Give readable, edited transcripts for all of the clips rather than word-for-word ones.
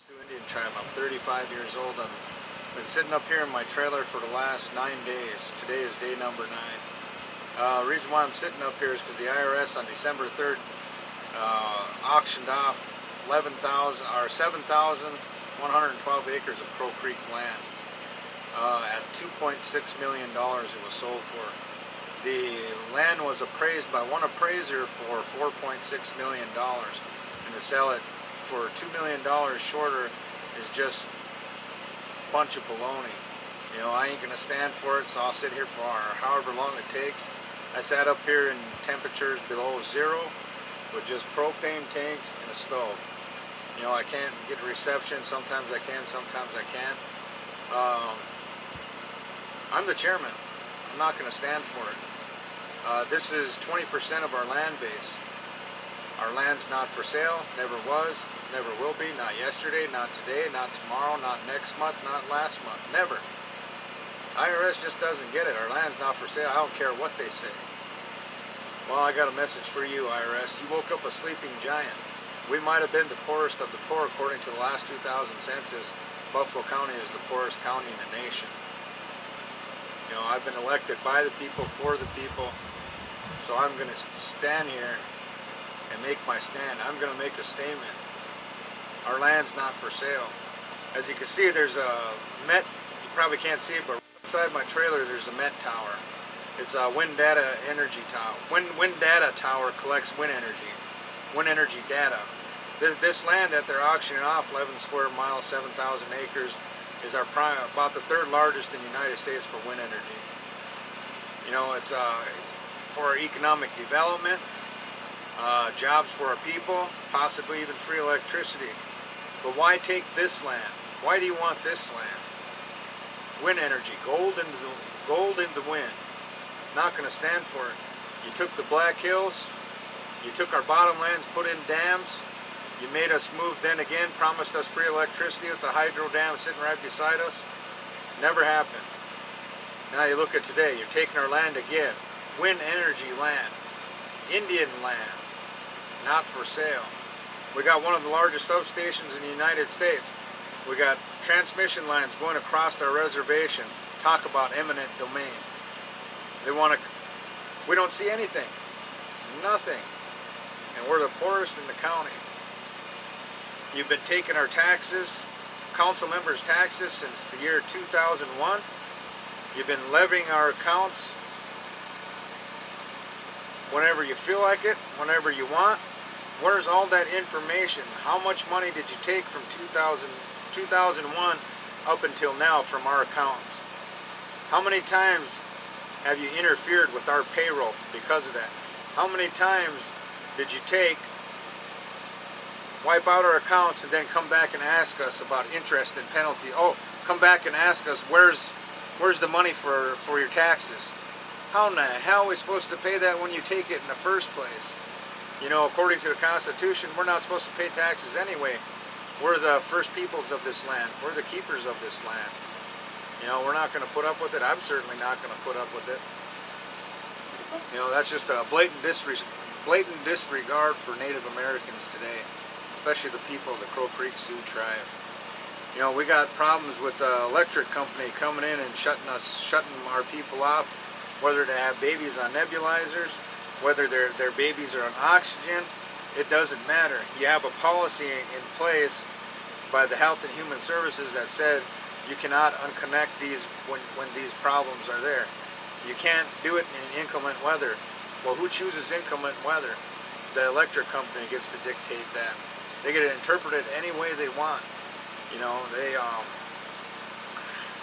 Sioux Indian tribe. I'm 35 years old. I've been sitting up here in my trailer for the last 9 days. Today is day number 9. Reason why I'm sitting up here is because the IRS on December 3rd auctioned off 7,112 acres of Crow Creek land at $2.6 million. It was sold for. The land was appraised by one appraiser for $4.6 million, and to sell it for $2 million shorter is just a bunch of baloney. You know, I ain't gonna stand for it, so I'll sit here for however long it takes. I sat up here in temperatures below zero with just propane tanks and a stove. You know, I can't get reception. Sometimes I can, sometimes I can't. I'm the chairman. I'm not gonna stand for it. This is 20% of our land base. Our land's not for sale, never was, never will be, not yesterday, not today, not tomorrow, not next month, not last month, never. IRS just doesn't get it. Our land's not for sale. I don't care what they say. Well, I got a message for you, IRS. You woke up a sleeping giant. We might have been the poorest of the poor according to the last 2000 census. Buffalo County is the poorest county in the nation. You know, I've been elected by the people, for the people, so I'm going to stand here and make my stand. I'm going to make a statement. Our land's not for sale. As you can see, there's a Met, you probably can't see it, but inside my trailer there's a Met tower. It's a wind data energy tower. Wind data tower collects wind energy data. This land that they're auctioning off, 11 square miles, 7,000 acres, is about the third largest in the United States for wind energy. You know, it's for our economic development, jobs for our people, possibly even free electricity. But why take this land? Why do you want this land? Wind energy, gold in the wind. Not going to stand for it. You took the Black Hills, you took our bottomlands, put in dams. You made us move then again, promised us free electricity with the hydro dam sitting right beside us. Never happened. Now you look at today, you're taking our land again. Wind energy land, Indian land, not for sale. We got one of the largest substations in the United States. We got transmission lines going across our reservation. Talk about eminent domain. They want to, we don't see anything, nothing. And we're the poorest in the county. You've been taking our taxes, council members' taxes, since the year 2001. You've been levying our accounts whenever you feel like it, whenever you want. Where's all that information? How much money did you take from 2001 up until now from our accounts? How many times have you interfered with our payroll because of that? How many times did you wipe out our accounts and then come back and ask us about interest and penalty? Oh, come back and ask us where's the money for your taxes? How in the hell are we supposed to pay that when you take it in the first place? You know, according to the Constitution, we're not supposed to pay taxes anyway. We're the first peoples of this land. We're the keepers of this land. You know, we're not going to put up with it. I'm certainly not going to put up with it. You know, that's just a blatant disregard for Native Americans today, especially the people of the Crow Creek Sioux tribe. You know, we got problems with the electric company coming in and shutting our people off, whether they have babies on nebulizers, whether their babies are on oxygen. It doesn't matter. You have a policy in place by the Health and Human Services that said you cannot unconnect these when these problems are there. You can't do it in inclement weather. Well, who chooses inclement weather? The electric company gets to dictate that. They get to interpret it any way they want. You know, they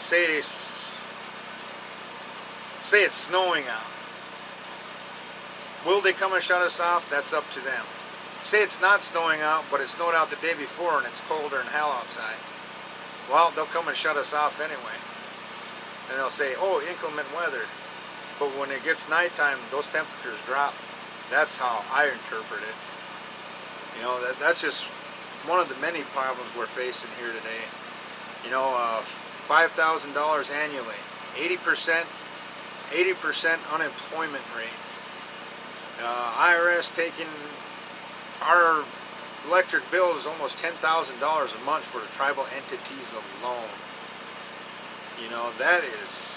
say it's snowing out. Will they come and shut us off? That's up to them. Say it's not snowing out, but it snowed out the day before and it's colder than hell outside. Well, they'll come and shut us off anyway. And they'll say, oh, inclement weather. But when it gets nighttime, those temperatures drop. That's how I interpret it. You know, that's just one of the many problems we're facing here today. You know, $5,000 annually, 80% unemployment rate. IRS taking our electric bill is almost $10,000 a month for the tribal entities alone. You know, that is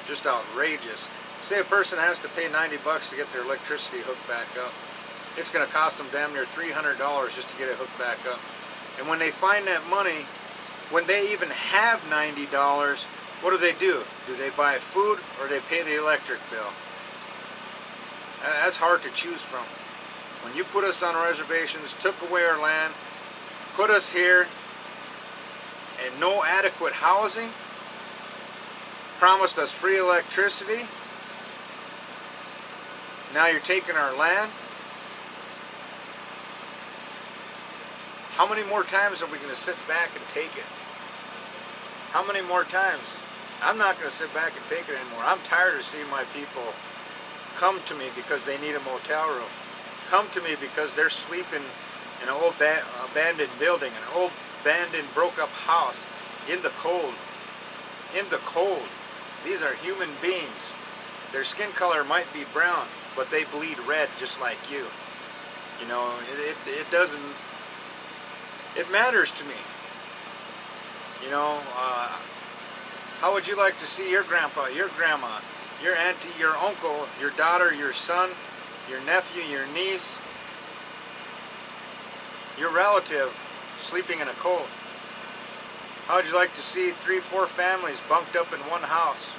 just outrageous. Say a person has to pay 90 bucks to get their electricity hooked back up. It's going to cost them damn near $300 just to get it hooked back up. And when they find that money, when they even have $90, what do? Do they buy food or do they pay the electric bill? That's hard to choose from. When you put us on reservations, took away our land, put us here, and no adequate housing, promised us free electricity, now you're taking our land. How many more times are we going to sit back and take it? How many more times? I'm not going to sit back and take it anymore. I'm tired of seeing my people come to me because they need a motel room. Come to me because they're sleeping in an old abandoned building, an old abandoned broke up house in the cold. In the cold. These are human beings. Their skin color might be brown, but they bleed red just like you. You know, it doesn't, it matters to me. You know, how would you like to see your grandpa, your grandma, your auntie, your uncle, your daughter, your son, your nephew, your niece, your relative sleeping in a cold? How would you like to see 3, 4 families bunked up in one house,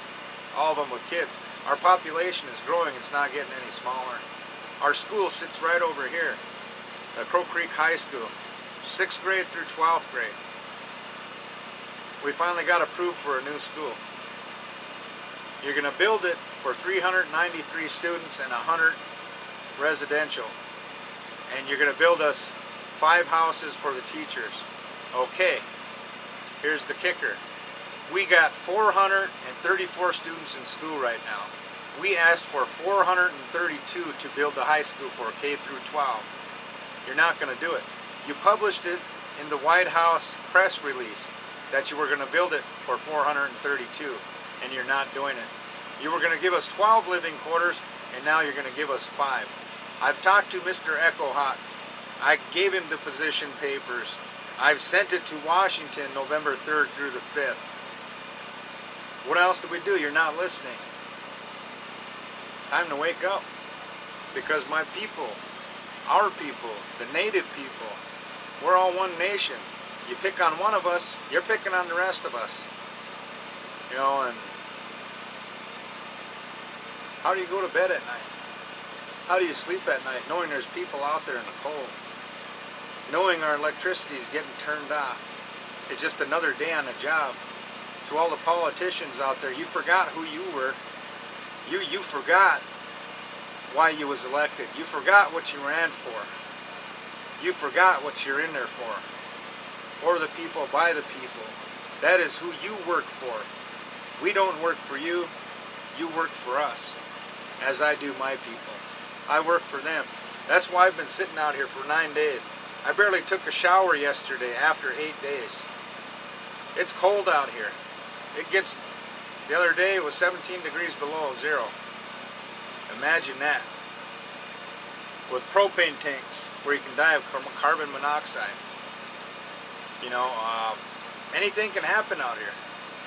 all of them with kids? Our population is growing, it's not getting any smaller. Our school sits right over here, the Crow Creek High School, 6th grade through 12th grade. We finally got approved for a new school. You're going to build it for 393 students and 100 residential. And you're going to build us 5 houses for the teachers. Okay, here's the kicker. We got 434 students in school right now. We asked for 432 to build the high school for K through 12. You're not going to do it. You published it in the White House press release that you were going to build it for 432, and you're not doing it. You were going to give us 12 living quarters, and now you're going to give us 5. I've talked to Mr. Echo Hot. I gave him the position papers. I've sent it to Washington November 3rd through the 5th. What else do we do? You're not listening. Time to wake up. Because my people, our people, the native people, we're all one nation. You pick on one of us, you're picking on the rest of us. You know, and how do you go to bed at night? How do you sleep at night knowing there's people out there in the cold? Knowing our electricity is getting turned off. It's just another day on the job. To all the politicians out there, you forgot who you were. You forgot why you was elected. You forgot what you ran for. You forgot what you're in there for. For the people, by the people. That is who you work for. We don't work for you. You work for us. As I do my people. I work for them. That's why I've been sitting out here for 9 days. I barely took a shower yesterday after 8 days. It's cold out here. It gets, the other day it was 17 degrees below zero. Imagine that. With propane tanks where you can die of carbon monoxide. You know, anything can happen out here.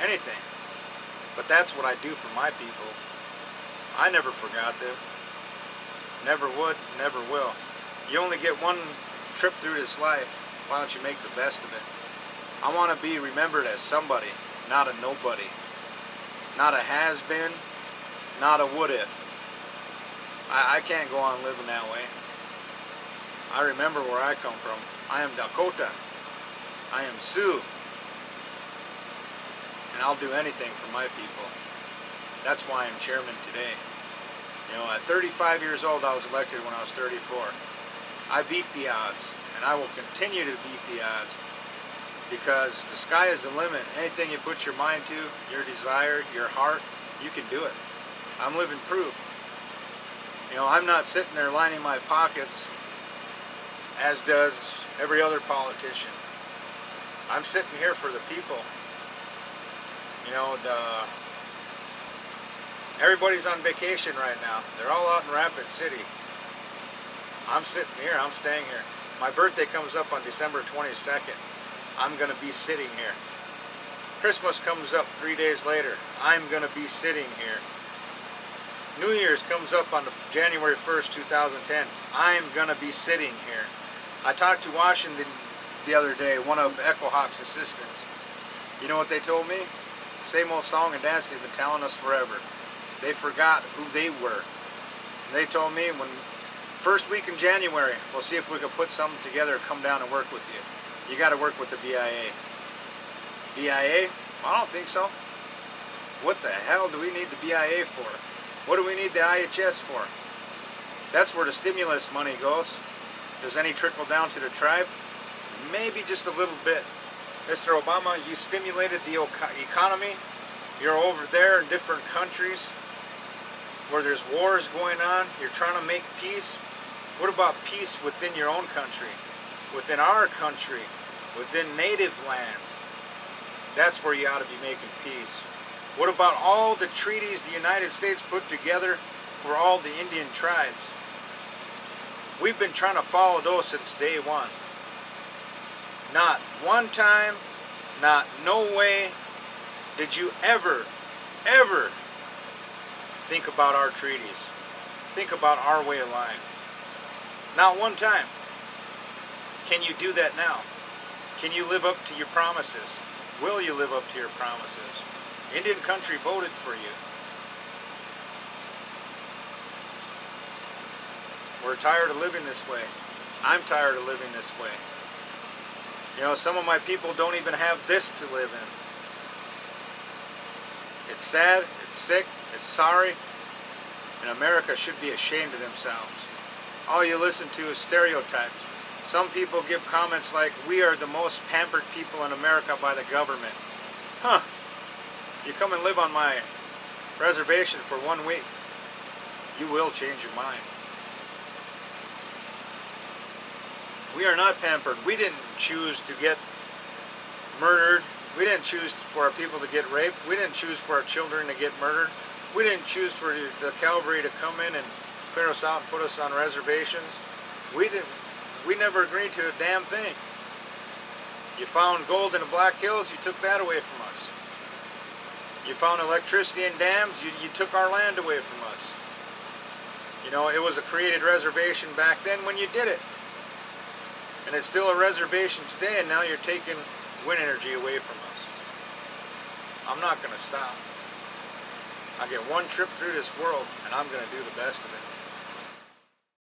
Anything. But that's what I do for my people. I never forgot them. Never would, never will. You only get one trip through this life. Why don't you make the best of it? I want to be remembered as somebody, not a nobody. Not a has-been, not a would-if. I can't go on living that way. I remember where I come from. I am Dakota. I am Sioux. And I'll do anything for my people. That's why I'm chairman today. You know, at 35 years old, I was elected when I was 34. I beat the odds, and I will continue to beat the odds, because the sky is the limit. Anything you put your mind to, your desire, your heart, you can do it. I'm living proof. You know, I'm not sitting there lining my pockets as does every other politician. I'm sitting here for the people. You know, everybody's on vacation right now. They're all out in Rapid City. I'm sitting here, I'm staying here. My birthday comes up on December 22nd. I'm going to be sitting here. Christmas comes up 3 days later. I'm going to be sitting here. New Year's comes up on January 1st, 2010. I'm going to be sitting here. I talked to Washington the other day, one of Echo Hawk's assistants. You know what they told me? Same old song and dance they've been telling us forever. They forgot who they were. And they told me, when first week in January, we'll see if we can put something together and come down and work with you. You got to work with the BIA. BIA? I don't think so. What the hell do we need the BIA for? What do we need the IHS for? That's where the stimulus money goes. Does any trickle down to the tribe? Maybe just a little bit. Mr. Obama, you stimulated the economy. You're over there in different countries where there's wars going on. You're trying to make peace. What about peace within your own country? Within our country? Within native lands? That's where you ought to be making peace. What about all the treaties the United States put together for all the Indian tribes? We've been trying to follow those since day one. Not one time, not no way did you ever think about our treaties. Think about our way of life. Not one time. Can you do that now? Can you live up to your promises? Will you live up to your promises? Indian country voted for you. We're tired of living this way. I'm tired of living this way. You know, some of my people don't even have this to live in. It's sad, it's sick, it's sorry, and America should be ashamed of themselves. All you listen to is stereotypes. Some people give comments like, we are the most pampered people in America by the government. Huh. You come and live on my reservation for 1 week, you will change your mind. We are not pampered. We didn't choose to get murdered. We didn't choose for our people to get raped. We didn't choose for our children to get murdered. We didn't choose for the cavalry to come in and clear us out and put us on reservations. We never agreed to a damn thing. You found gold in the Black Hills, you took that away from us. You found electricity in dams, you took our land away from us. You know, it was a created reservation back then when you did it. And it's still a reservation today, and now you're taking wind energy away from us. I'm not going to stop. I get one trip through this world, and I'm going to do the best of it.